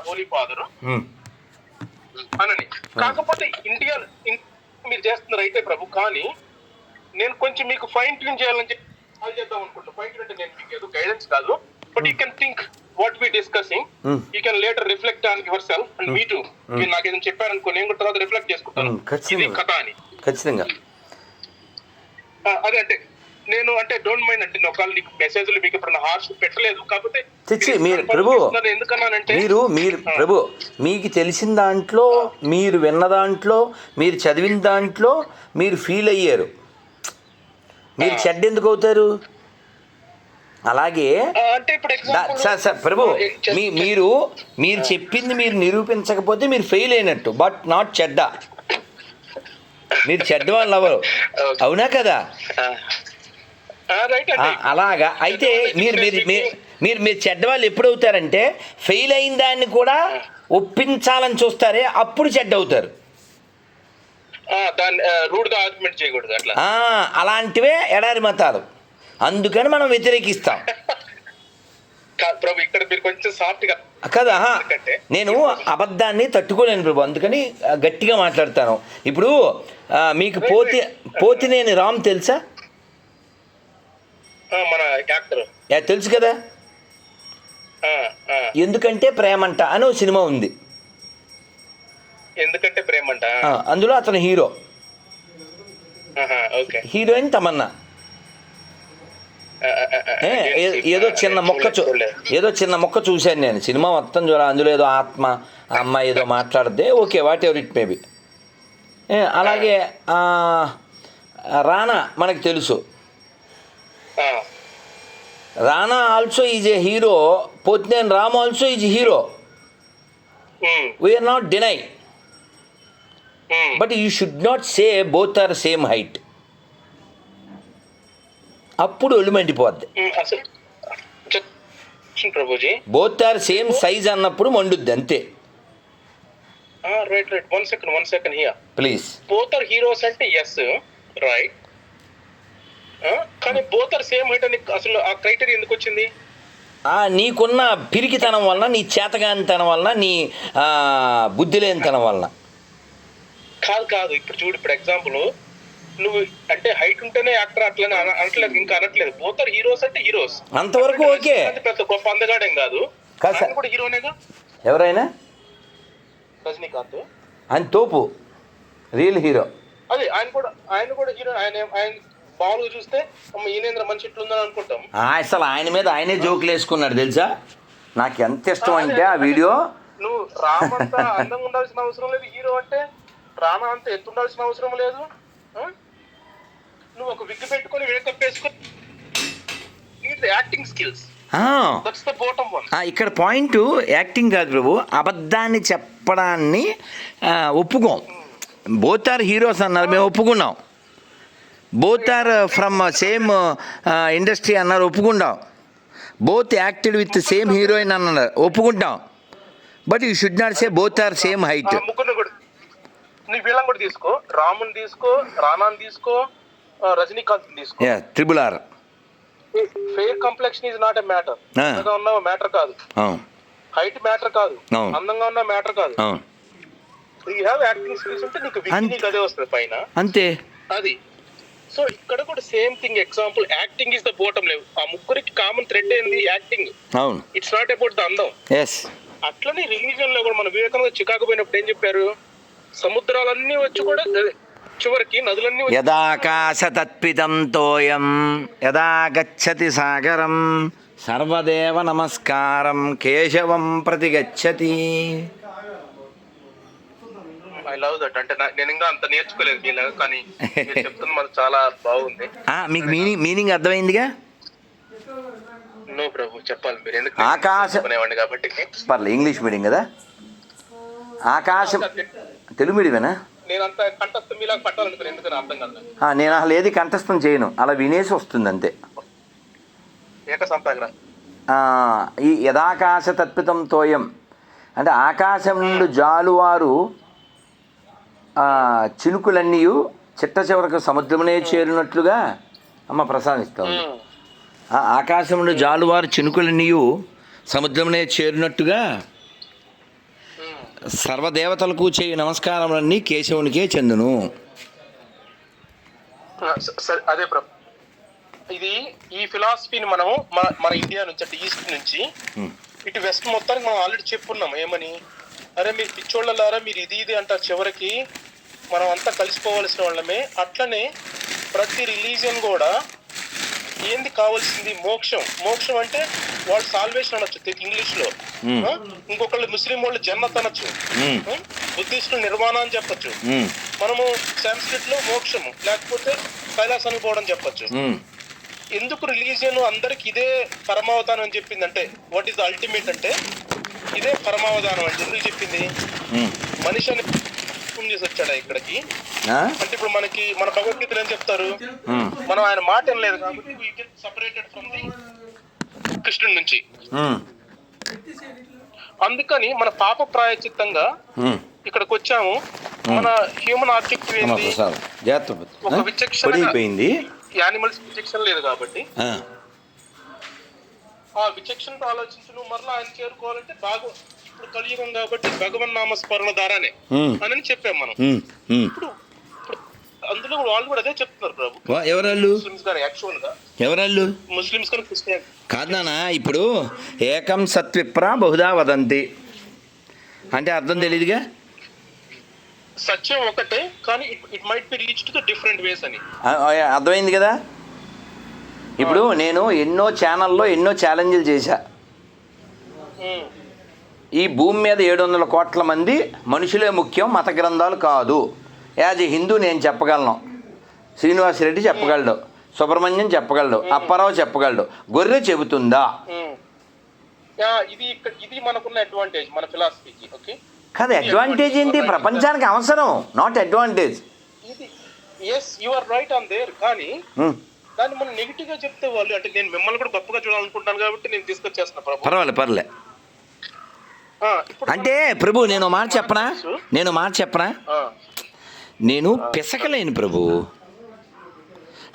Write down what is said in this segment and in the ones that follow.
Holi father అనని. కాకపోతే India మీరు చేస్తున్నారు అయితే ప్రభు, కానీ నేను కొంచెం మీకు ఫైన్ ట్యూన్ చేయాలని చెప్పి కాల్ చేద్దాం అనుకుంటున్నాను. ఫైన్ ట్యూన్ అంటే నేను మీకు ఏదో గైడెన్స్ కాదు, but you can think what we discussing, you can later reflect on yourself and me too. మీరు నాకు ఏదైనా చెప్పారనుకో, నేను కూడా తర్వాత రిఫ్లెక్ట్ చేసుకుంటాను ఇది కథ అని. ఖచ్చితంగా అదే అంటే నేను అంటే డోంట్ మైండ్ అంటే ఒకవేళ నీకు మెసేజ్లు మీకు ఇప్పుడు హార్ష్ పెట్టలేదు, కాకపోతే మీరు ప్రభు ఎందుకన్నానంటే మీరు ప్రభు మీకు తెలిసిన దాంట్లో, మీరు విన్న దాంట్లో, మీరు చదివిన దాంట్లో మీరు ఫీల్ అయ్యారు, మీరు చెడ్డ ఎందుకు అవుతారు? అలాగే అంటే ఇప్పుడు సార్ ప్రభు మీరు చెప్పింది మీరు నిరూపించకపోతే మీరు ఫెయిల్ అయినట్టు, బట్ నాట్ చెడ్డ. మీరు చెడ్డ వాళ్ళు ఎవరు, అవునా కదా? అలాగా అయితే మీరు మీరు మీరు మీరు చెడ్డవాళ్ళు ఎప్పుడు అవుతారంటే ఫెయిల్ అయిన దాన్ని కూడా ఒప్పించాలని చూస్తారే, అప్పుడు చెడ్డ అవుతారు. అలాంటివే ఎడారి మతాలు, అందుకని మనం వ్యతిరేకిస్తాం కదా. నేను అబద్ధాన్ని తట్టుకోలేను ప్రభు, అందుకని గట్టిగా మాట్లాడతాను. ఇప్పుడు మీకు పోతినేని రామ్ తెలుసా? తెలుసు కదా. ఎందుకంటే ప్రేమంట అని ఒక సినిమా ఉంది, ఎందుకంటే ప్రేమంట, అందులో అతను హీరో, హీరోయిన్ తమన్నా. ఏదో చిన్న మొక్క చూశాను నేను, సినిమా మొత్తం చూడాలి. అందులో ఏదో ఆత్మ అమ్మాయి ఏదో మాట్లాడితే okay, whatever it maybe. అలాగే రానా మనకు తెలుసు, Rana also is a hero, Pothineni Ram also is hero. We are not deny, but you should not say both are same height, అప్పుడు ఒళ్ళు మండిపోద్ది. బోత్ ఆర్ సేమ్ సైజ్ అన్నప్పుడు మండుద్ది అంతే. Right one second here please. Both are heroes అంటే yes right, కానీ both are same height అని అసలు ఆ క్రైటీరియా ఎందుకు వచ్చింది? నీకున్న పిరికితనం వలన, నీ చేతగానితనం వలన, నీ బుద్ధి లేనితనం వలన. కాదు ఇప్పుడు చూడు, ఇప్పుడు ఎగ్జాంపుల్ నువ్వు అంటే హైట్ ఉంటేనే యాక్టర్ అట్లనే అనట్లేదు, ఇంకా అనట్లేదు. బోత్ ఆర్ హీరోస్ అంటే హీరోస్ అంతవరకు ఓకే. పెద్ద గొప్ప అందగాడేం కాదు, కూడా హీరోనేగా. ఎవరైనా రజనీకాంత్ ఆయన తోపు, రియల్ హీరో. అదే ఆయన కూడా హీరో. ఆయన బాగుగా చూస్తే ఈనేంద్ర మనిషి ఇట్లుందని అనుకుంటాం. అసలు ఆయన మీద ఆయనే జోకులు వేసుకున్నాడు తెలుసా. నాకు ఎంత ఇష్టం అంటే ఆ వీడియో. నువ్వు రామ్ అంతా అందంగా ఉండాల్సిన అవసరం లేదు, హీరో అంటే రానా అంతా ఎత్తు ఉండాల్సిన అవసరం లేదు. నువ్వు ఒక విగ్ పెట్టుకొని వేకప్ వేసుకొని యాక్టింగ్ స్కిల్స్. ఇక్కడ పాయింట్ యాక్టింగ్ కాదు ప్రభు, అబద్ధాన్ని చెప్పడాన్ని ఒప్పుకోం. బోత్ ఆర్ హీరోస్ అన్నారు, మేము ఒప్పుకున్నాం. Both are from same industry అన్నారు, ఒప్పుకుంటాం. Both acted with same heroine అన్నారు, ఒప్పుకుంటాం. But you should not say both are same height. నీ వీళ్ళని కూడా తీసుకో, రాముని తీసుకో, రానాని తీసుకో, రజనీకాంత్ తీసుకో. Triple R. Fair complexion is not a matter. అందంగా ఉన్న మ్యాటర్ కాదు, హైట్ మ్యాటర్ కాదు, అందంగా ఉన్న మ్యాటర్ కాదు. యూ హ్యావ్ యాక్టింగ్ స్కిల్స్ ఉంటే నీకు అదే వస్తుంది పైన, అంతే. అది సో ఇక్కడ కూడా same thing. Example acting is the bottom level. ఆ ముగ్గురికి కామన్ థ్రెడ్ ఏంది? యాక్టింగ్. అవును, ఇట్స్ నాట్ అబౌట్ ద అందం. అట్లనే రిలీజియన్ లో కూడా మన వివేకానంద చికాగో పోయినప్పుడు ఏం చెప్పారు? సముద్రాలన్నీ వచ్చి కూడా చివరికి నదులన్నీ యదాకాశ తత్పితం తోయం యదా గచ్చతి సాగరం సర్వదేవ నమస్కారం కేశవం ప్రతి గచ్చతి. I love that. అంటే నేను ఇంకా అంత నేర్చుకోలేదు మీలాగా, కానీ చెప్తుంది మనకు చాలా బాగుంది. మీకు మీనింగ్ అర్థమైందిగా? నో ప్రభు, చెప్పాలి మీరు. ఎందుకు ఆకాశం కాబట్టి పర్లేదు, ఇంగ్లీష్ మీడియం కదా. ఆకాశం తెలుగు మీడియమేనా? నేను అంత కంఠస్థం మీలాగా పట్టాలనుకున్నాను, ఎందుకని అర్థం కాదు. నేను అసలు ఏది కంఠస్థం చేయను, అలా వినేసి వస్తుంది అంతే. ఈ యదాకాశ తత్పితం తోయం అంటే ఆకాశం నుండి జాలువారు చినుకులన్నీ చిట్ట చివరకు సముద్రమునే చేరినట్లుగా అమ్మ ప్రసాదిస్తాం. ఆకాశం నుండి జాలువారు చినుకులన్నీ సముద్రమునే చేరినట్టుగా సర్వదేవతలకు చేయు నమస్కారములన్నీ కేశవునికే చెందును. సరే అదే ప్రభు, ఇది ఈ ఫిలాసఫీని మనం మన ఇండియా నుంచి అంటే ఈస్ట్ నుంచి ఇటు వెస్ట్ మొత్తానికి మనం ఆల్రెడీ చెప్పున్నాం. ఏమని, అరే మీరు పిచ్చోళ్ళలారా మీరు ఇది అంటారు, చివరికి మనం అంతా కలిసిపోవలసిన వాళ్ళమే. అట్లనే ప్రతి రిలీజియన్ కూడా ఏంది కావాల్సింది, మోక్షం. మోక్షం అంటే వాళ్ళు సాల్వేషన్ అనొచ్చు ఇంగ్లీష్ లో, ఇంకొకళ్ళు ముస్లిం వాళ్ళు జన్నత్ అనొచ్చు, బుద్ధిస్టులు నిర్వాణ అని చెప్పొచ్చు, మనము సంస్కృత్ లో మోక్షము లేకపోతే కైలాసానికి పోవడం చెప్పొచ్చు. ఎందుకు రిలీజియన్ అందరికి ఇదే పరమావధానం అని చెప్పిందంటే, వాట్ ఈస్ ద అల్టిమేట్ అంటే ఇదే పరమావధానం అంటే ఎందుకు చెప్పింది? మనిషి అని చేసి వచ్చాడా ఇక్కడికి అంటే, ఇప్పుడు మనకి మన భగవద్గీతలు ఏం చెప్తారు, మనం ఆయన మాట ఏం లేదు కాబట్టి we get separated from the కృష్ణుడి నుంచి. అందుకని మన పాప ప్రాయచిత్తంగా ఇక్కడికి వచ్చాము. మన హ్యూమన్ ఆబ్జెక్టివ్ ఏంటి, ఒక విచక్షణ, యానిమల్స్ విచక్షణ లేదు కాబట్టి ఆ విచక్షణతో ఆలోచించను మరలా ఆయన చేరుకోవాలంటే బాగా ఇప్పుడు కలియుగం కాబట్టి భగవన్ నామ స్మరణ ద్వారానే అని చెప్పాం మనం. ఇప్పుడు అందులో వాళ్ళు కూడా అదే చెప్తున్నారు ప్రభు. ఎవరాళ్ళు? ముస్లిమ్స్ గారు యాక్చువల్ గా ఎవరాళ్ళు? ముస్లిమ్స్ కానీ క్రిస్టియన్ కాదు నాన్న. ఇప్పుడు ఏకం సత్విప్ర బహుదా వదంతి అంటే అర్థం తెలియదుగా. సత్యం ఒకటే కానీ it might be reached to different ways అని అర్థమైంది కదా. ఇప్పుడు నేను ఎన్నో ఛానల్లో ఎన్నో ఛాలెంజ్లు చేశా. ఈ భూమి మీద 700 కోట్ల మంది మనుషులే ముఖ్యం, మత గ్రంథాలు కాదు. యాజ్ ఏ హిందూ నేను చెప్పగలను, శ్రీనివాసరెడ్డి చెప్పగలడు, సుబ్రహ్మణ్యం చెప్పగలడు, అప్పారావు చెప్పగలడు, గొర్రె చెబుతుందా? ఇది మనకున్న అడ్వాంటేజ్ మన ఫిలాసఫీకి. ఓకే కాదు, అడ్వాంటేజ్ ఏంటి? ప్రపంచానికి అవసరం, not advantage. Yes you are right on there. కానీ దాన్ని మనం నెగిటివ్ గా చెప్తే వాళ్ళు, అంటే నేను మిమ్మల్ని కూడా గొప్పగా చూడాలనుకుంటాను కాబట్టి నేను తీసుకొచ్చేస్తున్నా. పర్వాలే. అంటే ప్రభు నేను మాట చెప్పనా, నేను పిసకలేను ప్రభు,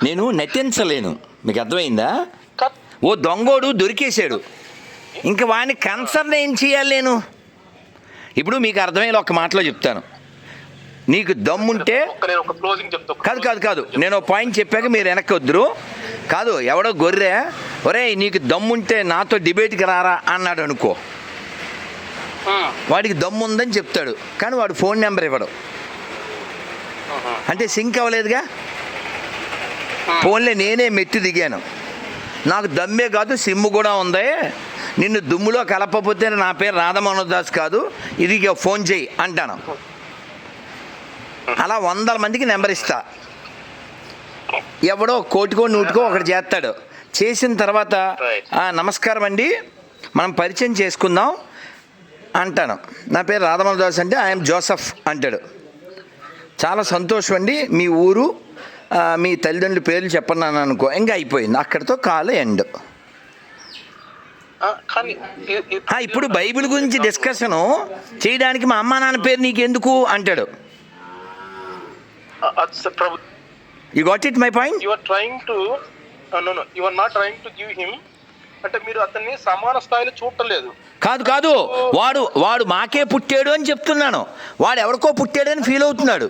నేను నటించలేను. మీకు అర్థమైందా? ఓ దొంగోడు దొరికేశాడు, ఇంక వాడిని కన్సర్న్ ఏం చేయాలి నేను? ఇప్పుడు మీకు అర్థమయ్యే ఒక మాటలో చెప్తాను. నీకు దమ్ముంటే కాదు నేను పాయింట్ చెప్పాక మీరు వెనక్కి వద్దురు. కాదు, ఎవడో గొర్రె ఒరే నీకు దమ్ముంటే నాతో డిబేట్కి రారా అన్నాడు అనుకో, వాడికి దమ్ము ఉందని చెప్తాడు కానీ వాడు ఫోన్ నెంబర్ ఇవ్వడు. అంటే సింక్ అవ్వలేదుగా. ఫోన్లే నేనే మెట్టు దిగాను, నాకు దమ్మే కాదు సిమ్ము కూడా ఉంది, నిన్ను దుమ్ములో కలపకపోతే నా పేరు రాధమోహనదాస్ కాదు, ఇది ఫోన్ చేయి అంటాను. అలా 100 మందికి నెంబర్ ఇస్తా. ఎవడో కోటికో నూటికో ఒకటి చేస్తాడు. చేసిన తర్వాత నమస్కారం అండి మనం పరిచయం చేసుకుందాం అంటాను. నా పేరు రాధమోహనదాస్ అంటే ఐఎమ్ జోసఫ్ అంటాడు. చాలా సంతోషం అండి, మీ ఊరు మీ తల్లిదండ్రుల పేర్లు చెప్పన్నాను అనుకో, ఇంకా అయిపోయింది, అక్కడితో కాల్ ఎండ్. ఇప్పుడు బైబిల్ గురించి డిస్కషను చేయడానికి మా అమ్మా నాన్న పేరు నీకెందుకు అంటాడు. You got it my point? You are trying to you are not trying to give him, అంటే మీరు అతన్ని సమాన స్థాయిలో చూడలేదు. కాదు వాడు మాకే పుట్టాడు అని చెప్తున్నాను, వాడు ఎవరికో పుట్టాడని ఫీల్ అవుతున్నాడు.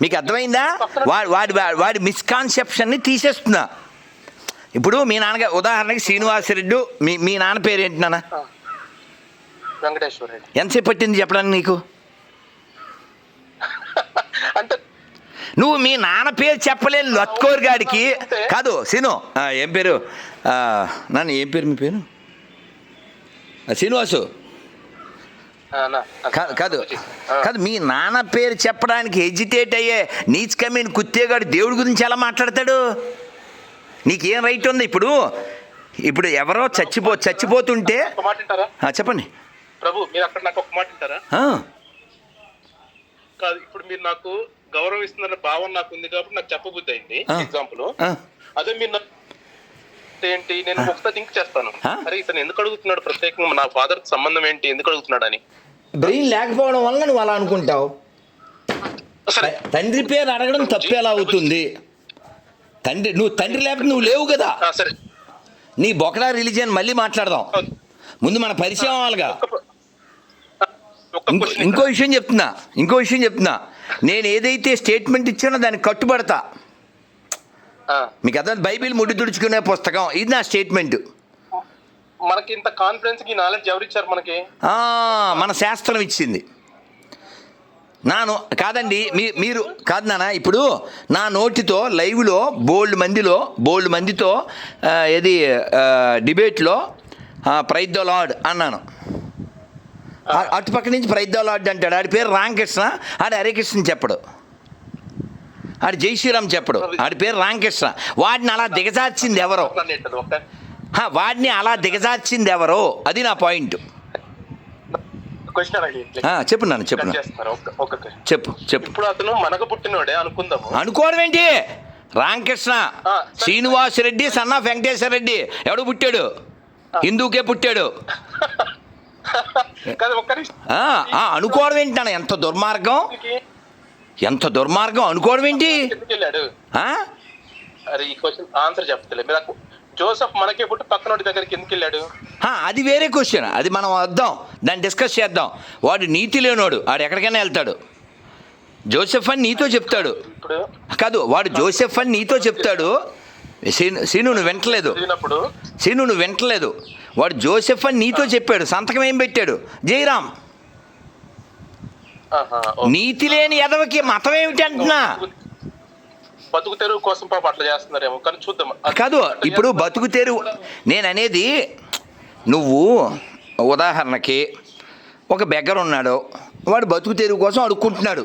మీకు అర్థమైందా? వాడి మిస్కాన్సెప్షన్ని తీసేస్తున్నా. ఇప్పుడు మీ నాన్నగారు ఉదాహరణకి శ్రీనివాసరెడ్డి, మీ నాన్న పేరు ఏంటి నాన్న? వెంకటేశ్వర రెడ్డి. ఎంతసేపు పట్టింది చెప్పడానికి నీకు? అంటే నువ్వు మీ నాన్న పేరు చెప్పలేని లత్కోర్ గాడికి కాదు. సీను ఏం పేరు నాన్న, ఏం పేరు మీ పేరు? శ్రీనివాసు కాదు మీ నాన్న పేరు చెప్పడానికి హెజిటేట్ అయ్యే నీచ్ కమీన్ కుత్తేగాడు దేవుడి గురించి ఎలా మాట్లాడతాడు? నీకేం రైట్ ఉంది? ఇప్పుడు ఎవరో చచ్చిపోతుంటే చెప్పండి ప్రభు, మీరు అక్కడ నాకు ఒక మాట వింటారా? కాదు, ఇప్పుడు మీరు నాకు గౌరవం ఇస్తున్న భావన నాకు ఉంది కాబట్టి నాకు చెప్పబుద్ధి అయింది. ఎగ్జాంపుల్ అదే మీరు ఏంటి, నేను ఒకసారి థింక్ చేస్తాను, అరే ఇతను ఎందుకు అడుగుతున్నాడు ప్రత్యేకంగా, నా ఫాదర్ సంబంధం ఏంటి, ఎందుకు అడుగుతున్నాడు అని. బ్రెయిన్ లేకపోవడం వల్ల నువ్వు అలా అనుకుంటావు. తండ్రి పేరు అడగడం తప్పు ఎలా అవుతుంది? నువ్వు తండ్రి లేకపోతే నువ్వు లేవు కదా. సరే, నీ బొకడా రిలీజియన్ మళ్ళీ మాట్లాడదాం, ముందు మన పరిచయం అవ్వాలిగా. ఒక్క క్వశ్చన్ ఇంకో విషయం చెప్తున్నా నేను ఏదైతే స్టేట్మెంట్ ఇచ్చానో దానికి కట్టుబడతా. మీకు అర్థం, బైబిల్ ముడి తుడుచుకునే పుస్తకం ఇది నా స్టేట్మెంట్. మనకి ఇంత కాన్ఫిడెన్స్ కి నాలెడ్జ్ ఎవరు ఇచ్చారు మనకి? మన శాస్త్రం ఇచ్చింది. కాదండి, మీరు కాదు నాన్న, ఇప్పుడు నా నోటితో లైవ్లో బోల్డ్ మందితో ఏది డిబేట్లో ప్రైజ్ ద లార్డ్ అన్నాను. అటుపక్క నుంచి ప్రైజ్ ద లార్డ్ అంటాడు. ఆడి పేరు రామకృష్ణ, ఆడి హరే కృష్ణ చెప్పడు, ఆడి జై శ్రీరామ్ చెప్పడు, ఆడి పేరు రామకృష్ణ. వాడిని అలా దిగజార్చింది ఎవరో, అది నా పాయింట్. చెప్పు నాన్న, చెప్పు. ఇప్పుడు అతను మనకు పుట్టినోడే అనుకుందాము. అనుకోవడం ఏంటి? రామకృష్ణ శ్రీనివాస్ రెడ్డి సన్నా వెంకటేశ్వర రెడ్డి ఎవడు పుట్టాడు? హిందూకే పుట్టాడు. అనుకోవడం ఏంటి నాన్న? ఎంత దుర్మార్గం అనుకోవడం ఏంటి? అరే ఈ క్వశ్చన్ ఆన్సర్ చెప్తలే. జోసెఫ్ మనకే పుట్టి పక్కనోడి దగ్గరికి ఎందుకు వెళ్ళాడు? అది వేరే క్వశ్చన్, అది మనం వద్దాం, దాన్ని డిస్కస్ చేద్దాం. వాడు నీతి లేనోడు, వాడు ఎక్కడికైనా వెళ్తాడు. జోసెఫ్ అని నీతో చెప్తాడు కాదు, వాడు జోసెఫ్ అని నీతో చెప్తాడు. సీను నువ్వు వింటలేదు. వాడు జోసెఫ్ అని నీతో చెప్పాడు, సంతకం ఏం పెట్టాడు? జయరామ్. నీతి లేని ఎదవకి మతం ఏమిటి అంటున్నా? బతుకు తెరువు కోసం పాప అట్లా చేస్తున్నారేమో, కానీ చూద్దాం. కాదు, ఇప్పుడు బతుకు తెరువు నేను అనేది, నువ్వు ఉదాహరణకి ఒక బెగ్గర్ ఉన్నాడు, వాడు బతుకు తెరువు కోసం అడుక్కుంటున్నాడు.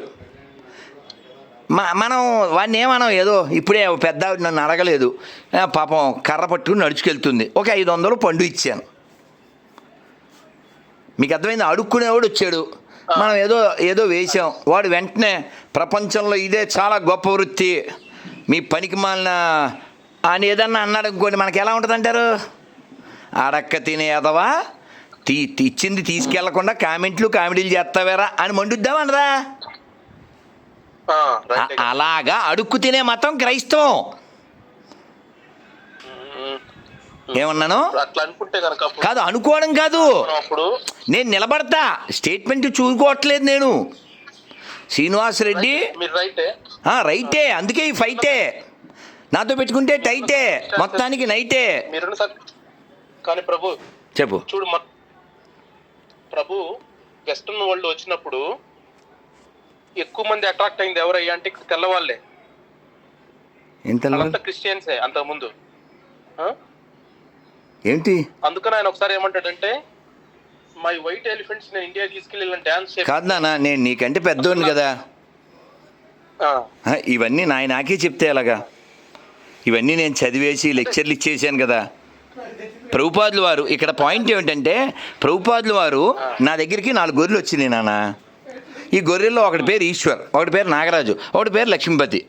మనం వాడిని ఏమనం, ఏదో ఇప్పుడే పెద్ద నన్ను అడగలేదు, పాపం కర్ర పట్టుకుని నడుచుకెళ్తుంది, ఒక 500 పండు ఇచ్చాను. మీకు అర్థమైంది? అడుక్కునేవాడు వచ్చాడు, మనం ఏదో వేసాం, వాడు వెంటనే ప్రపంచంలో ఇదే చాలా గొప్ప వృత్తి, మీ పనికి మాలిన అని ఏదన్నా అన్నాడు అనుకోండి, మనకి ఎలా ఉంటుంది అంటారు? అడక్క తినే ఎదవా, ఇచ్చింది తీసుకెళ్లకుండా కామెడీలు చేస్తావేరా అని మండుద్దామనరా? అలాగా అడుక్కు తినే మతం క్రైస్తవం. ఏమన్నాను? కాదు, అనుకోవడం కాదు, నేను నిలబడతా. స్టేట్మెంట్ చూసుకోవట్లేదు నేను. శ్రీనివాస్ రెడ్డి రైటే, అందుకే ఈ ఫైటే. నాతో పెట్టుకుంటే టైటే, మొత్తానికి నైటే. కానీ ప్రభు చెప్పు. చూడు, ప్రభు వెస్టర్న్ వరల్డ్ వచ్చినప్పుడు ఎక్కువ మంది అట్రాక్ట్ అయింది ఎవరయ్యా అంటే తెల్లవాళ్ళే, అంతా క్రిస్టియన్సే అంతకుముందు. ఏంటి? అందుకని ఆయన ఒకసారి ఏమంటాడంటే, మై వైట్ ఎలిఫెంట్స్ నేను ఇండియా తీసుకెళ్ళి డాన్స్ కాదు నాన్న, నేను నీకంటే పెద్దోడిని కదా. ఇవన్నీ నాకే చెప్తే ఎలాగా? ఇవన్నీ నేను చదివేసి లెక్చర్లు ఇచ్చేసాను కదా. ప్రభుపాదులు వారు ఇక్కడ పాయింట్ ఏమిటంటే, ప్రభుపాదులు వారు నా దగ్గరికి 4 గొర్రెలు వచ్చినాయి నాన్న. ఈ గొర్రెల్లో ఒకటి పేరు ఈశ్వర్, ఒకటి పేరు నాగరాజు, ఒకటి పేరు లక్ష్మీపతి.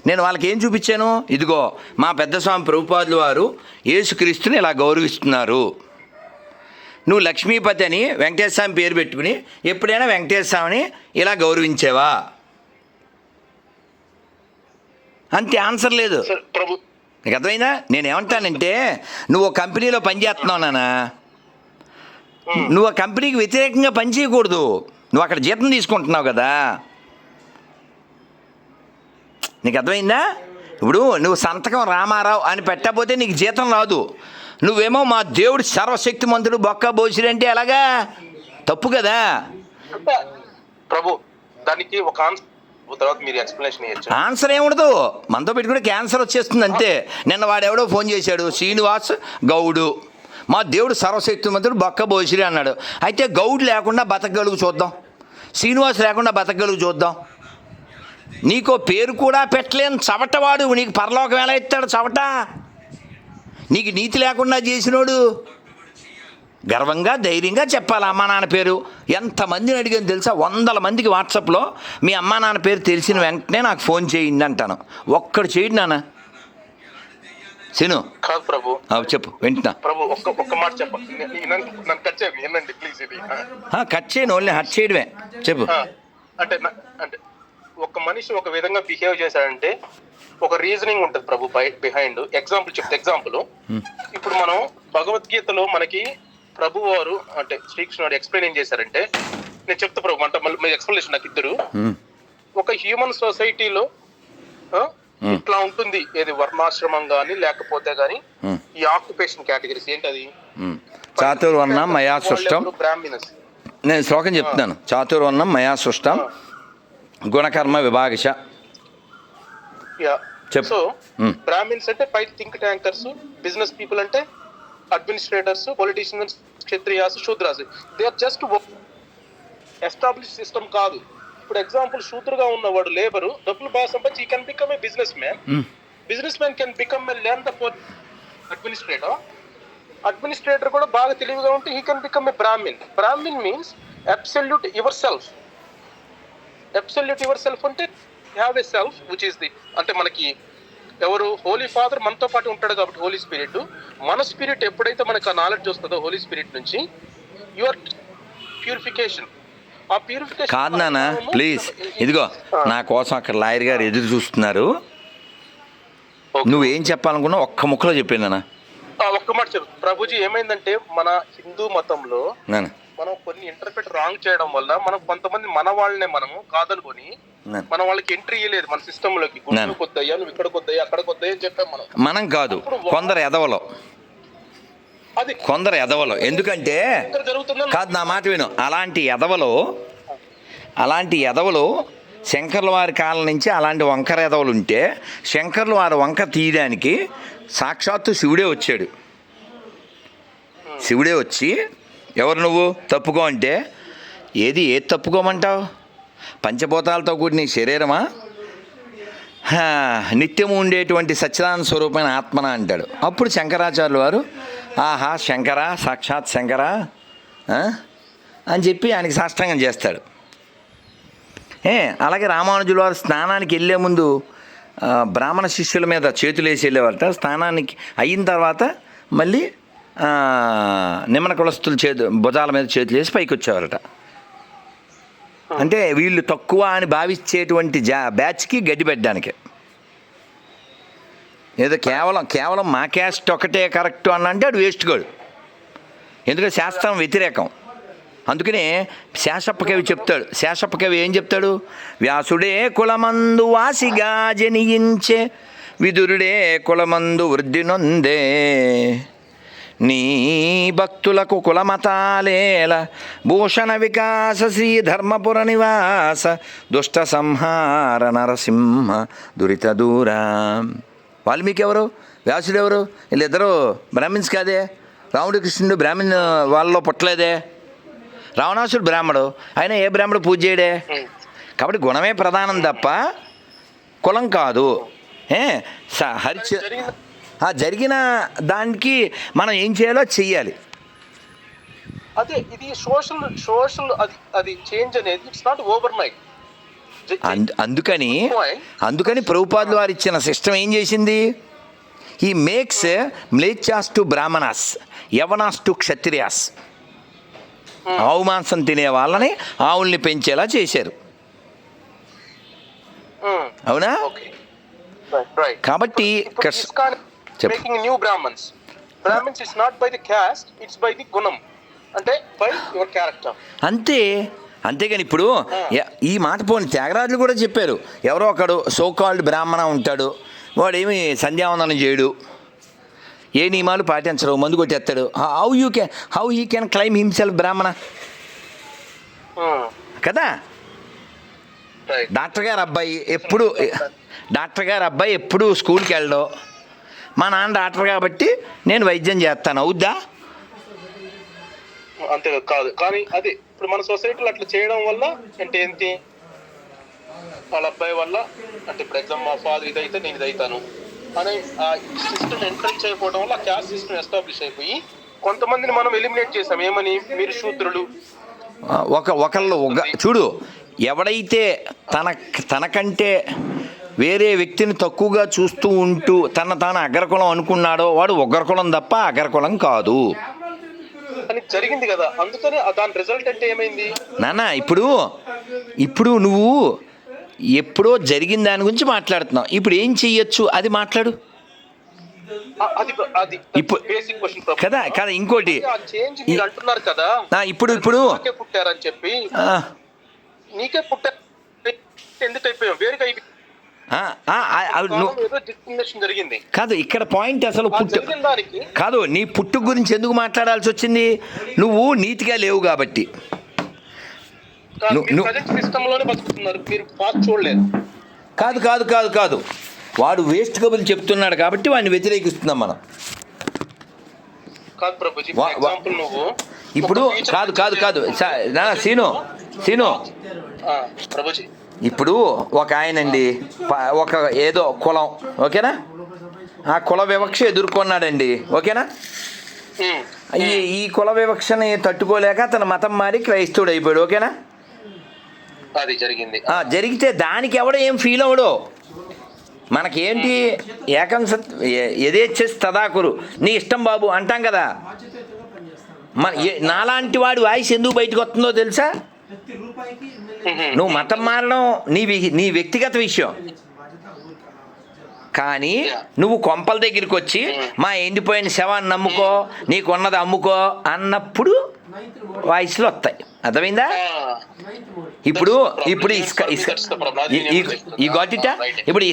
నేను వాళ్ళకి ఏం చూపించాను? ఇదిగో మా పెద్ద స్వామి ప్రభుపాదులు వారు యేసుక్రీస్తుని ఇలా గౌరవిస్తున్నారు. నువ్వు లక్ష్మీపతి అని వెంకటేశ్వర స్వామి పేరు పెట్టుకుని ఎప్పుడైనా వెంకటేశ్వర స్వామిని ఇలా గౌరవించావా? అంతే, ఆన్సర్ లేదు. నీకు అర్థమైందా? నేనేమంటానంటే, నువ్వు ఒక కంపెనీలో పనిచేస్తున్నావు నాన్న, నువ్వు ఆ కంపెనీకి వ్యతిరేకంగా పనిచేయకూడదు. నువ్వు అక్కడ జీతం తీసుకుంటున్నావు కదా. నీకు అర్థమైందా? ఇప్పుడు నువ్వు సంతకం రామారావు అని పెట్టకపోతే నీకు జీతం రాదు. నువ్వేమో మా దేవుడు సర్వశక్తిమంతుడు బొక్క బోసిరి అంటే ఎలాగా? తప్పు కదా ప్రభు. దానికి ఒక ఆన్సర్ ఏముండదు, మనతో పెట్టుకుంటే క్యాన్సర్ వచ్చేస్తుంది అంతే. నిన్న వాడెవడో ఫోన్ చేశాడు, శ్రీనివాస్ గౌడు మా దేవుడు సర్వశక్తిమంతుడు బొక్క బోసిరి అన్నాడు. అయితే గౌడు లేకుండా బతకగలుగు చూద్దాం, శ్రీనివాస్ లేకుండా బతకగలుగు చూద్దాం. నీకో పేరు కూడా పెట్టలేని చవటవాడు నీకు పరలోకం ఎలా ఇస్తాడు? చవట. నీకు నీతి లేకుండా చేసినోడు గర్వంగా ధైర్యంగా చెప్పాలి అమ్మా నాన్న పేరు. ఎంతమందిని అడిగాను తెలుసా? 100 మందికి వాట్సాప్లో మీ అమ్మా నాన్న పేరు తెలిసిన వెంటనే నాకు ఫోన్ చేయండి అంటాను. ఒక్కడు చేయండి నాన్న. శను కాదు ప్రభు. చెప్పు, వింటున్నా ప్రభు. ఒక్క మాట చెప్పండి, కట్ చేయను, ఓన్లీ హట్ చేయడమే. చెప్పు. అంటే ఒక మనిషి ఒక విధంగా బిహేవ్ చేశాడంటే ఒక రీజనింగ్ ఉంటుంది ప్రభు బిహైండ్. ఎగ్జాంపుల్ ఇప్పుడు మనం భగవద్గీతలో మనకి ప్రభు వారు అంటే శ్రీకృష్ణుడు ఎక్స్ప్లెయిన్ ఏం చేశారంటే, నేను చెప్తా ప్రభు అంటే మళ్ళీ మీ ఎక్స్ప్లెనేషన్ నాకు ఇద్దరు. ఒక హ్యూమన్ సొసైటీలో ఇట్లా ఉంటుంది, ఏది వర్ణాశ్రమం గానీ లేకపోతే గానీ ఈ ఆక్యుపేషన్ కేటగిరీస్ ఏంటది, చాతుర్వర్ణం మయా సృష్టం. బ్రాహ్మినస్, నేను శ్లోకం చెప్తున్నాను. చాతుర్వర్ణం మయా సృష్టం గుణకర్మ విభాగశ. సో బ్రాహ్మిన్స్ అంటే పై థింక్ ట్యాంకర్స్, బిజినెస్ పీపుల్ అంటే administrators, politicians, Kshatriyas, Shudras. They are just establish system కాదు. ఇప్పుడు ఎగ్జాంపుల్ శూద్రుగా ఉన్నవాడు లేబరు డబ్బులు బాగా సంపాదించి he can become a businessman. Businessman can become a land administrator. Administrator కూడా బాగా తెలివిగా ఉంటే he can become a Brahmin. Brahmin means absolute yourself. Absolute yourself అంటే have a self which is the అంటే మనకి ఎవరు హోలీ ఫాదర్ మనతో పాటు ఉంటాడు కాబట్టి హోలీ స్పిరిట్, మన స్పిరిట్ ఎప్పుడైతే మనకు ఆ నాలెడ్జ్ వస్తుందో హోలీ స్పిరిట్ నుంచి యువర్ ప్యూరిఫికేషన్. ఆ ప్యూరిఫికేషన్ కాదు నాన్న ప్లీజ్, ఇదిగో నా కోసం అక్కడ లాయర్ గారు ఎదురు చూస్తున్నారు. నువ్వేం చెప్పాలనుకున్నావు ఒక్క ముక్కలో చెప్పాను నాన్న. ఒక్క మాట చెప్పు ప్రభుజీ. ఏమైందంటే మన హిందూ మతంలో మనం కొన్ని ఇంటర్ప్రిట్ రాంగ్ చేయడం వల్ల మనం కొంతమంది మన వాళ్ళనే మనము కాదనుకొని మనం వాళ్ళకి ఎంట్రీ ఇయ్యలేదు మన సిస్టమ్ లోకి. గుంటూరు కొద్దయ్యా, నువ్వు ఇక్కడ కొద్దయ్యా, అక్కడ కొద్దయ్యా అని చెప్పాం మనం కాదు. కొందరు ఎదవలో, అది కొందరు ఎదవలో. ఎందుకంటే కాదు, నా మాట విను. అలాంటి ఎదవలు శంకర్ల వారి కాలం నుంచి అలాంటి వంకర ఎదవలు ఉంటే శంకర్లు వారి వంక తీయడానికి సాక్షాత్తు శివుడే వచ్చాడు. శివుడే వచ్చి ఎవరు నువ్వు తప్పుకో అంటే ఏది తప్పుకోమంటావు? పంచభూతాలతో కూడిన శరీరమా, నిత్యము ఉండేటువంటి సచ్చిదానంద స్వరూపమైన ఆత్మన అంటాడు. అప్పుడు శంకరాచార్యులు వారు ఆహా శంకరా, సాక్షాత్ శంకరా అని చెప్పి ఆయనకి సాష్టాంగం చేస్తాడు. అలాగే రామానుజుల వారు స్నానానికి వెళ్ళే ముందు బ్రాహ్మణ శిష్యుల మీద చేతులు వేసి వెళ్ళేవారట. స్నానానికి అయిన తర్వాత మళ్ళీ నిమ్మన కులస్తుల భుజాల మీద చేతులు వేసి పైకి వచ్చేవారట. అంటే వీళ్ళు తక్కువ అని భావించేటువంటి బ్యాచ్కి గడ్డి పెట్టడానికి. ఏదో కేవలం మా క్యాస్ట్ ఒకటే కరెక్ట్ అని అంటే అది వేస్ట్ కాదు. ఎందుకంటే శాస్త్రం వ్యతిరేకం. అందుకనే శేషప్ప కవి చెప్తాడు. శేషప్ప కవి ఏం చెప్తాడు? వ్యాసుడే కులమందు వాసిగా జనియించే, విదురుడే కులమందు వృద్ధి నొందే, నీ భక్తులకు కులమతాలేల, భూషణ వికాస శ్రీ ధర్మపుర నివాస, దుష్ట సంహార నరసింహ దురిత దూరా. వాల్మీకి ఎవరు? వ్యాసుడు ఎవరు? వీళ్ళిద్దరూ బ్రాహ్మిన్స్ కాదే. రాముడు కృష్ణుడు బ్రాహ్మణ్ వాళ్ళలో పుట్టలేదే. రావణాసుడు బ్రాహ్మడు, ఆయన ఏ బ్రాహ్మడు పూజ చేయడే. కాబట్టి గుణమే ప్రధానం తప్ప కులం కాదు. జరిగిన దానికి మనం ఏం చేయాలో చెయ్యాలి. అదే ఇది సోషల్ అది చేంజ్ అనేది ఇట్స్ నాట్ ఓవర్ నైట్. అందుకని ప్రభుపాదులు వారు ఇచ్చిన సిస్టమ్ ఏం చేసింది? ఈ makes mlecchas to Brahmanas, Yavanas to Kshatriyas. ఆవు మాంసం తినే వాళ్ళని ఆవుల్ని పెంచేలా చేశారు. అవునా? కాబట్టి new Brahmins it's not by the caste, it's by the gunam, అంటే బై యువర్ క్యారెక్టర్. అంతేగాని ఇప్పుడు ఈ మాట పోని త్యాగరాజులు కూడా చెప్పారు. ఎవరో ఒకడు సోకాల్డ్ బ్రాహ్మణ ఉంటాడు, వాడేమి సంధ్యావందనం చేయడు, ఏ నియమాలు పాటించరు, మందు కొట్టేస్తాడు. How he can claim himself Brahmana కదా. డాక్టర్ గారు అబ్బాయి ఎప్పుడు స్కూల్కి వెళ్ళడు. మా నాన్న డాక్టర్ కాబట్టి నేను వైద్యం చేస్తాను, అవుద్దా? అంతే కాదు. కానీ అది ఇప్పుడు మన సొసైటీలో అట్లా చేయడం వల్ల అంటే ఏంటి, వాళ్ళ అబ్బాయి వల్ల అంటే ఇప్పుడు ఎగ్జామ్ మా ఫాదర్ ఇదైతే నేను ఇదైతాను అనే ఆ సిస్టమ్ ఎంటర్ చేయకపోవడం వల్ల క్యాస్ట్ సిస్టమ్ ఎస్టాబ్లిష్ అయిపోయి కొంతమందిని మనం ఎలిమినేట్ చేసాం. ఏమని? మీరు శూద్రులు. ఒకళ్ళు చూడు, ఎవడైతే తనకంటే వేరే వ్యక్తిని తక్కువగా చూస్తూ ఉంటూ తాను అగ్రకులం అనుకున్నాడో వాడు ఉగ్రకులం తప్ప అగ్రకులం కాదు అని జరిగింది కదా. అందుకని దాని రిజల్ట్ అంటే ఏమైంది నాన్న? ఇప్పుడు నువ్వు ఎప్పుడో జరిగిన దాని గురించి మాట్లాడుతున్నావు. ఇప్పుడు ఏం చెయ్యొచ్చు అది మాట్లాడు. అది అది ఇప్పుడు బేసిక్ క్వశ్చన్ ప్రభు. కదా కదా ఇంకోటి ఆ చేంజ్ మీరు అంటున్నారు కదా, ఇప్పుడు నాకే పుట్టారని చెప్పి, నీకే పుట్టారు ఎందుకు అయిపోయాం వేరుగా అయిపోయాం. ఏదో డిస్క్రిమినేషన్ జరిగింది కాదు ఇక్కడ పాయింట్ అసలు జరిగిన దానికి కాదు. నీ పుట్టు గురించి ఎందుకు మాట్లాడాల్సి వచ్చింది? నువ్వు నీతిగా లేవు కాబట్టి. సిస్టమ్ లోనే బతుకుతున్నారు, మీరు పాస్ట్ చూడలేదు. కాదు కాదు కాదు కాదు వాడు వేస్ట్ కబుర్లు చెప్తున్నాడు కాబట్టి వాడిని వ్యతిరేకిస్తున్నాం మనం. కాదు ప్రభుజీ, ఎగ్జాంపుల్ నువ్వు ఇప్పుడు కాదు కాదు కాదు సీను ప్రభుజీ, ఇప్పుడు ఒక ఆయనండి ఒక ఏదో కులం, ఓకేనా, ఆ కుల వివక్ష ఎదుర్కొన్నాడండి, ఓకేనా. ఈ కుల వివక్షని తట్టుకోలేక తన మతం మారి క్రైస్తవుడు అయిపోయాడు, ఓకేనా. అది జరిగింది. జరిగితే దానికి ఎవడో ఏం ఫీల్ అవడో. మనకేంటి ఏకం సత్ యథేచ్ఛస్ తదాకురు, నీ ఇష్టం బాబు అంటాం కదా. నాలాంటి వాడి వాయిస్ ఎందుకు బయటకు వస్తుందో తెలుసా? నువ్వు మతం మారడం నీ వ్యక్తిగత విషయం, కానీ నువ్వు కొంపల దగ్గరికి వచ్చి మా ఎండిపోయిన శవాన్ని నమ్ముకో, నీకున్నది అమ్ముకో అన్నప్పుడు వాయిస్లు వస్తాయి. అర్థమైందా? ఇప్పుడు ఈ గాటిట ఇప్పుడు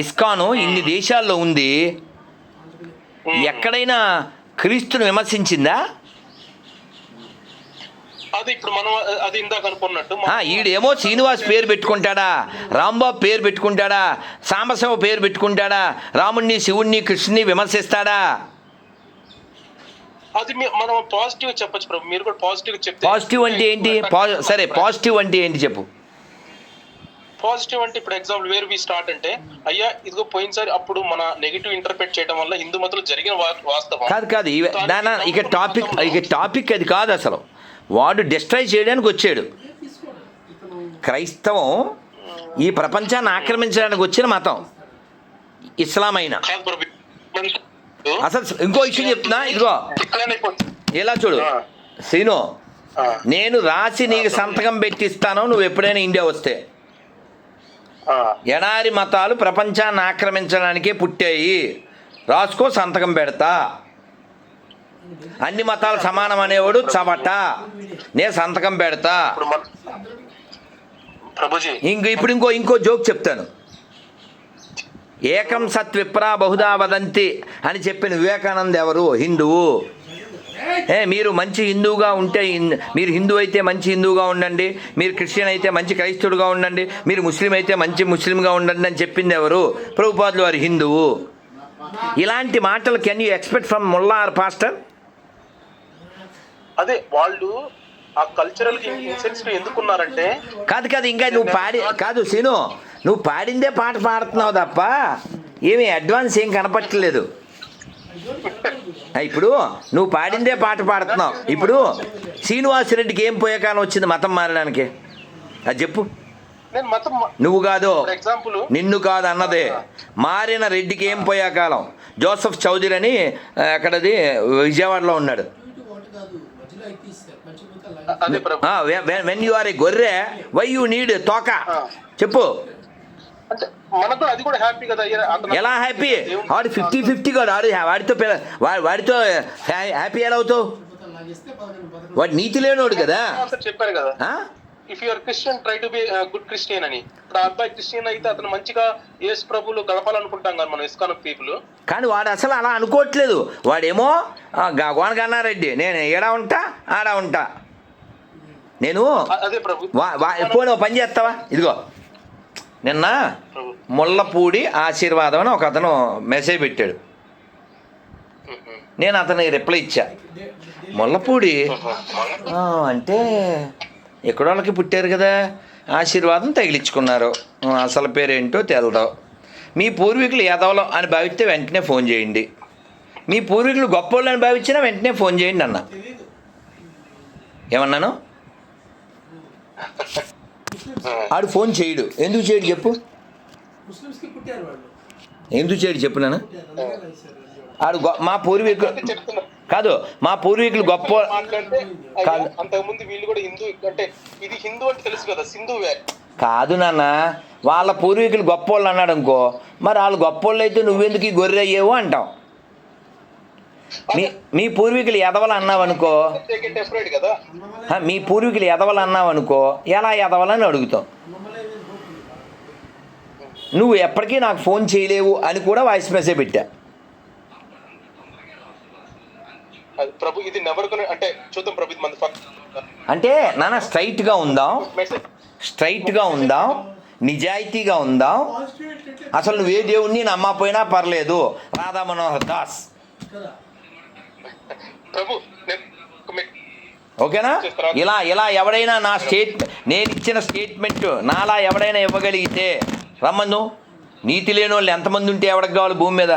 ఇస్కాను ఇన్ని దేశాల్లో ఉంది, ఎక్కడైనా క్రీస్తుని విమర్శించిందా? అది ఇప్పుడు మనం అది ఇందాక అనుకున్నట్టు ఈడేమో శ్రీనివాస్ పేరు పెట్టుకుంటాడా, రాంబాబు పేరు పెట్టుకుంటాడా, సాంబశివ పేరు పెట్టుకుంటాడా, రాముణ్ణి శివుణ్ణి కృష్ణుని విమర్శిస్తాడా? అది మనం పాజిటివ్ చెప్పొచ్చు ప్రభు, మీరు కూడా పాజిటివ్ చెప్తే. పాజిటివ్ అంటే ఏంటి? సరే పాజిటివ్ అంటే ఏంటి చెప్పు. పాజిటివ్ అంటే ఇప్పుడు ఎగ్జాంపుల్ వేర్ వి స్టార్ట్ అంటే, అయ్యా ఇదిగో పోయినసారి అప్పుడు మన నెగిటివ్ ఇంటర్ప్రిట్ చేయడం వల్ల హిందూ మతంలో జరిగిన వాస్తవం కాదు ఇక టాపిక్ అది కాదు అసలు. వాడు డిస్ట్రాయ్ చేయడానికి వచ్చాడు. క్రైస్తవం ఈ ప్రపంచాన్ని ఆక్రమించడానికి వచ్చిన మతం, ఇస్లాం అయినా. అసలు ఇంకో విషయం చెప్తున్నా, ఇదిగో ఇలా చూడు సీను, నేను రాసి నీకు సంతకం పెట్టిస్తాను నువ్వు ఎప్పుడైనా ఇండియా వస్తే. ఎడారి మతాలు ప్రపంచాన్ని ఆక్రమించడానికే పుట్టాయి, రాసుకో సంతకం పెడతా. అన్ని మతాలు సమానం అనేవాడు చవట, నేను సంతకం పెడతా. ఇప్పుడు ఇంకో జోక్ చెప్తాను. ఏకం సత్ విప్రా బహుదా వదంతి అని చెప్పిన వివేకానంద ఎవరు? హిందువు. మీరు మంచి హిందువుగా ఉంటే, మీరు హిందూ అయితే మంచి హిందువుగా ఉండండి, మీరు క్రిస్టియన్ అయితే మంచి క్రైస్తవుడుగా ఉండండి, మీరు ముస్లిం అయితే మంచి ముస్లింగా ఉండండి అని చెప్పింది ఎవరు? ప్రభుపాదులు వారు హిందువు. ఇలాంటి మాటలు కెన్ యూ ఎక్స్పెక్ట్ ఫ్రమ్ ముల్లా ఆర్ పాస్టర్? అదే వాళ్ళు ఆ కల్చరల్ ఇన్సెన్సిటివ్ ఎందుకున్నారంటే, కాదు ఇంకా నువ్వు సీను నువ్వు పాడిందే పాట పాడుతున్నావు తప్ప ఏమి అడ్వాన్స్ ఏం కనపట్టలేదు. ఇప్పుడు నువ్వు పాడిందే పాట పాడుతున్నావు. ఇప్పుడు శ్రీనివాసరెడ్డికి ఏం పోయే కాలం వచ్చింది మతం మారడానికి? అది చెప్పు. నువ్వు కాదు, నిన్ను కాదు అన్నదే. మారిన రెడ్డికి ఏం పోయే కాలం? జోసఫ్ చౌదరి అని అక్కడది విజయవాడలో ఉన్నాడు. వెన్ యు ఆర్ ఏ గొర్రె వై యు నీడ్ తోక చెప్పు. ఎలా హ్యాపీ? వాడు 50-50 కాదు, వాడితో హ్యాపీ ఎలా అవుతావు? వాడు నీతి లేనోడు కదా. చెప్పారు కదా, if you're Christian try to be good Christian అని. ఇప్పుడు ఆ అబ్బాయి క్రిస్టియన్ అయితే అతను మంచిగా యేసు ప్రభువులు గడపాలనుకుంటాం కదా మనం ఇస్కాన్ పీపుల్. కానీ వాడు అసలు అలా అనుకోవట్లేదు. వాడేమో గోనగన్నారెడ్డి, నేను ఏడా ఉంటా ఆడా ఉంటా. నేను అదే ప్రభు పోనీ పని చేస్తావా? ఇదిగో నిన్న ముళ్ళపూడి ఆశీర్వాదం అని ఒక అతను మెసేజ్ పెట్టాడు. నేను అతనికి రిప్లై ఇచ్చా. ముళ్ళపూడి అంటే ఎక్కడోళ్ళకి పుట్టారు కదా, ఆశీర్వాదం తగిలించుకున్నారు, అసలు పేరేంటో తెలదు. మీ పూర్వీకులు యాదవలం అని భావిస్తే వెంటనే ఫోన్ చేయండి, మీ పూర్వీకులు గొప్పోళ్ళు అని భావించినా వెంటనే ఫోన్ చేయండి అన్న. ఏమన్నాను? ఆడు ఫోన్ చేయడు. ఎందుకు చేయడు చెప్పు? ఎందుకు చేయడు చెప్పు నాన్న? ఆడు మా పూర్వీకులు కాదు, మా పూర్వీకులు గొప్ప. అంతకుముందు వీళ్ళు కూడా హిందూ అంటే ఇది హిందూ అంటే తెలుసు కదా, సింధు కాదు నాన్న, వాళ్ళ పూర్వీకులు గొప్పోళ్ళు అన్నాడు అనుకో, మరి వాళ్ళు గొప్పోళ్ళు అయితే నువ్వెందుకు ఈ గొర్రె అయ్యేవు అంటాం. మీ పూర్వీకులు ఎదవలు అన్నావనుకో, కదా. మీ పూర్వీకులు ఎదవలు అన్నావనుకో, ఎలా ఎదవలని అడుగుతాం. నువ్వు ఎప్పటికీ నాకు ఫోన్ చేయలేవు అని కూడా వాయిస్ మెసేజ్ పెట్టా. ప్రభు ఇది నెవర్ అంటే చూద్దాం ప్రభు, ఇది మన అంటే నాన్న స్ట్రైట్గా ఉందాం, నిజాయితీగా ఉందాం. అసలు నువ్వు ఏ దేవుణ్ణి నమ్మకపోయినా పర్లేదు. రాధా మనోహర్ దాస్ ప్రభు, ఓకేనా? ఇలా ఎవడైనా నేను ఇచ్చిన స్టేట్మెంట్ నాలా ఎవడైనా ఇవ్వగలిగితే రమ్మను. నీతి లేని వాళ్ళు ఎంతమంది ఉంటే ఎవరికి కావాలి భూమి మీద?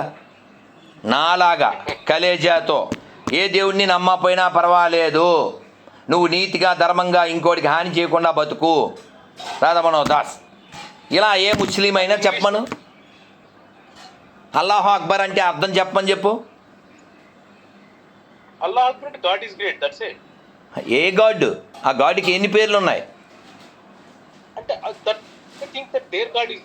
నాలాగా కలేజాతో ఏ దేవుణ్ణి నమ్మకపోయినా పర్వాలేదు, నువ్వు నీతిగా ధర్మంగా ఇంకోటికి హాని చేయకుండా బతుకు. రాధా మనోహర్ దాస్. ఇలా ఏ ముస్లిం అయినా చెప్పమను. అల్లాహు అక్బర్ అంటే అర్థం చెప్పమని చెప్పు. అల్లాహ్ అక్బర్, God is great, that's it. A God? ఆ గాడ్కి ఎన్ని పేర్లు ఉన్నాయి? అంటే I think that there God is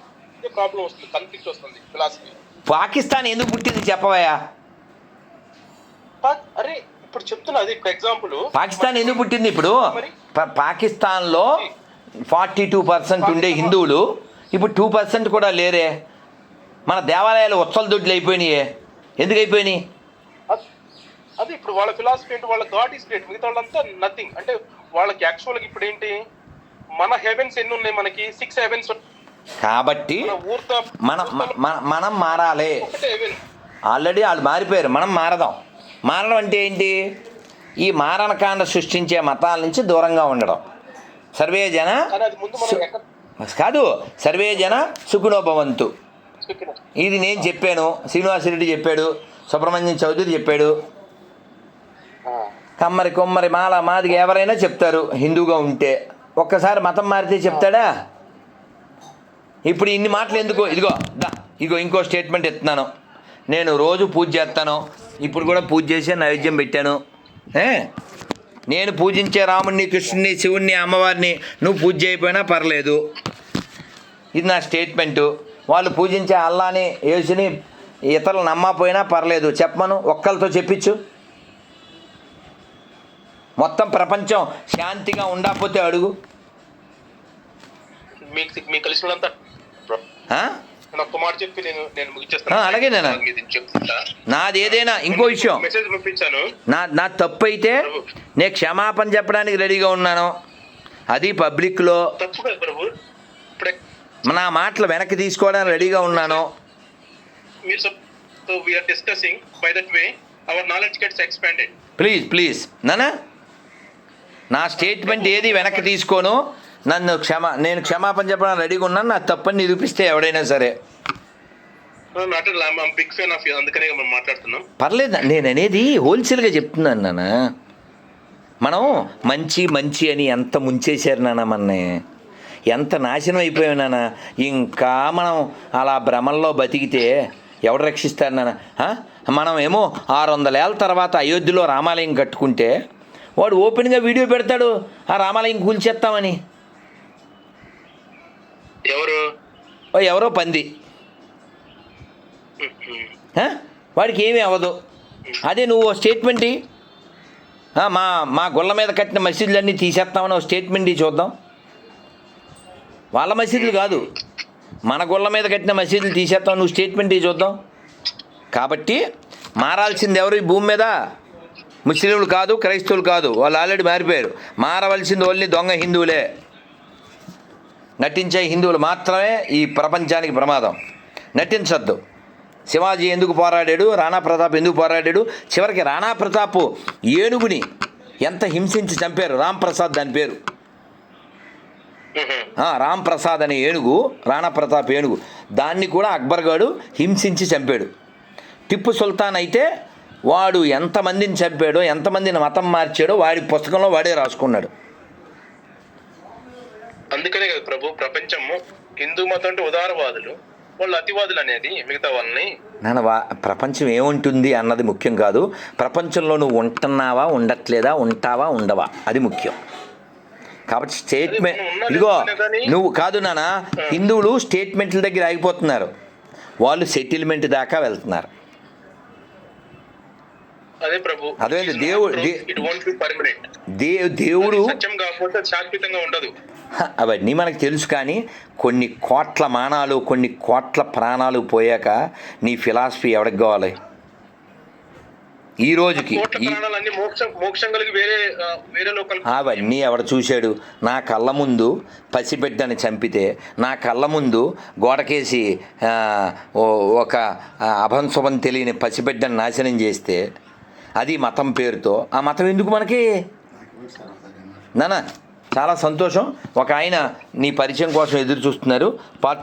problem వస్తుంది, కన్ఫ్లిక్ట్ వస్తుంది ఫిలాసఫీ. పాకిస్తాన్ ఎందుకు పుట్టింది చెప్పవయ్యా? అరే ఇప్పుడు చెప్తున్నా, అది ఇప్పుడు ఎగ్జాంపుల్. పాకిస్తాన్ ఎందుకు పుట్టింది? ఇప్పుడు పాకిస్తాన్లో 42% ఉండే హిందువులు ఇప్పుడు 2% కూడా లేరే. మన దేవాలయాలు ఉత్సల దొడ్లు అయిపోయినాయే. ఎందుకు అయిపోయినాయి? అదే ఇప్పుడు వాళ్ళ ఫిలాసఫీ ఏంటి, వాళ్ళ గాడ్ ఈస్ గ్రేట్, మిగతా వాళ్ళంతా నథింగ్. అంటే వాళ్ళకి యాక్చువల్గా ఇప్పుడు ఏంటి, మన హెవెన్స్ ఎన్ని ఉన్నాయి? మనకి 6 హెవెన్స్. కాబట్టి మనం మారాలి. ఆల్రెడీ వాళ్ళు మారిపోయారు, మనం మారడం అంటే ఏంటి? ఈ మారణకాండ సృష్టించే మతాల నుంచి దూరంగా ఉండడం. సర్వే జన సుఖినో భవంతు. ఇది నేను చెప్పాను, శ్రీనివాసరెడ్డి చెప్పాడు, సుబ్రహ్మణ్యం చౌదరి చెప్పాడు, కమ్మరి కొమ్మరి మాల మాదిగా ఎవరైనా చెప్తారు హిందూగా ఉంటే. ఒక్కసారి మతం మారితే చెప్తాడా? ఇప్పుడు ఇన్ని మాటలు ఎందుకు? ఇదిగో ఇంకో స్టేట్మెంట్ ఎత్తున్నాను. నేను రోజు పూజ చేస్తాను, ఇప్పుడు కూడా పూజ చేసి నైవేద్యం పెట్టాను. నేను పూజించే రాముడిని, కృష్ణుని, శివుణ్ణి, అమ్మవారిని నువ్వు పూజ చేయకపోయినా పర్లేదు. ఇది నా స్టేట్మెంటు. వాళ్ళు పూజించే అల్లాని, యేసుని ఇతరులు నమ్మకపోయినా పర్లేదు. చెప్పమను, ఒక్కరితో చెప్పించు. మొత్తం ప్రపంచం శాంతిగా ఉండకపోతే అడుగు. మీకు కలిసినంత ఒక్క మాట చెప్పి నేను ముగిచేస్తాను. అలాగే నాది ఏదైనా ఇంకో విషయం మెసేజ్ పంపించాను, నా తప్పు అయితే నేను క్షమాపణ చెప్పడానికి రెడీగా ఉన్నాను. అది పబ్లిక్లో తప్పు కదా ప్రభు. నా మాటలు వెనక్కి తీసుకోవడానికి రెడీగా ఉన్నాను. ప్లీజ్ నానా, నా స్టేట్మెంట్ ఏది వెనక్కి తీసుకోను. నేను క్షమాపణ చెప్పడానికి రెడీగా ఉన్నాను. నా తప్పని నిరూపిస్తే ఎవడైనా సరే పర్లేదు. నేను అనేది హోల్సేల్గా చెప్తున్నాను నాన్న. మనం మంచి అని ఎంత ముంచేశారు నాన్న, మనని ఎంత నాశనం అయిపోయావు నాన్న. ఇంకా మనం అలా భ్రమల్లో బతికితే ఎవడు రక్షిస్తారు నాన్న? మనం ఏమో 600 ఏళ్ళ తర్వాత అయోధ్యలో రామాలయం కట్టుకుంటే వాడు ఓపెన్గా వీడియో పెడతాడు, ఆ రామాలయం కూల్చేస్తామని. ఎవరో పంది, వాడికి ఏమీ అవ్వదు. అదే నువ్వు స్టేట్మెంట్ మా గుళ్ళ మీద కట్టిన మసీదులన్నీ తీసేస్తామని ఒక స్టేట్మెంట్ చూద్దాం. వాళ్ళ మసీదులు కాదు, మన గుళ్ళ మీద కట్టిన మసీదులు తీసేస్తాం, నువ్వు స్టేట్మెంట్ చూద్దాం. కాబట్టి మారాల్సింది ఎవరు ఈ భూమి మీద? ముస్లింలు కాదు, క్రైస్తవులు కాదు, వాళ్ళు ఆల్రెడీ మారిపోయారు. మారవలసింది ఓన్లీ దొంగ హిందువులే. నటించే హిందువులు మాత్రమే ఈ ప్రపంచానికి ప్రమాదం. నటించద్దు. శివాజీ ఎందుకు పోరాడాడు, రాణా ప్రతాప్ ఎందుకు పోరాడాడు? చివరికి రాణా ప్రతాప్ ఏనుగుని ఎంత హింసించి చంపారు. రామ్ ప్రసాద్ దాని పేరు. రామ్ ప్రసాద్ అనే ఏనుగు, రాణా ప్రతాప్ ఏనుగు, దాన్ని కూడా అక్బర్ గాడు హింసించి చంపాడు. టిప్పు సుల్తాన్ అయితే వాడు ఎంతమందిని చంపాడో, ఎంతమందిని మతం మార్చాడో వాడి పుస్తకంలో వాడే రాసుకున్నాడు. అందుకనే కదా ప్రభు, ప్రపంచము హిందూ మతం అంటే ఉదారవాదులు, వాళ్ళు అతివాదులు అనేది మిగతా వాళ్ళని. ప్రపంచం ఏముంటుంది అన్నది ముఖ్యం కాదు. ప్రపంచంలో నువ్వు ఉంటున్నావా, ఉండట్లేదా, ఉంటావా, ఉండవా, అది ముఖ్యం. కాబట్టి స్టేట్మెంట్ ఇదిగో నువ్వు కాదు నాన్న, హిందువులు స్టేట్మెంట్ల దగ్గర ఆగిపోతున్నారు, వాళ్ళు సెటిల్మెంట్ దాకా వెళ్తున్నారు. అదే ప్రభు, అదేంటి దేవుడు దేవుడు సత్యం కాకపోతే శాశ్వతంగా ఉండదు. అవన్నీ మనకు తెలుసు, కానీ కొన్ని కోట్ల మానాలు, కొన్ని కోట్ల ప్రాణాలు పోయాక నీ ఫిలాసఫీ ఎవరికి కావాలి? ఈ రోజుకి అవన్నీ ఎవడు చూశాడు? నా కళ్ళ ముందు పసిబిడ్డని చంపితే, నా కళ్ళ ముందు గోడకేసి ఒక అభంశుభం తెలియని పసిబిడ్డని నాశనం చేస్తే, అది మతం పేరుతో, ఆ మతం ఎందుకు మనకి నాన్న? చాలా సంతోషం. ఒక ఆయన నీ పరిచయం కోసం ఎదురు చూస్తున్నారు. పార్ట్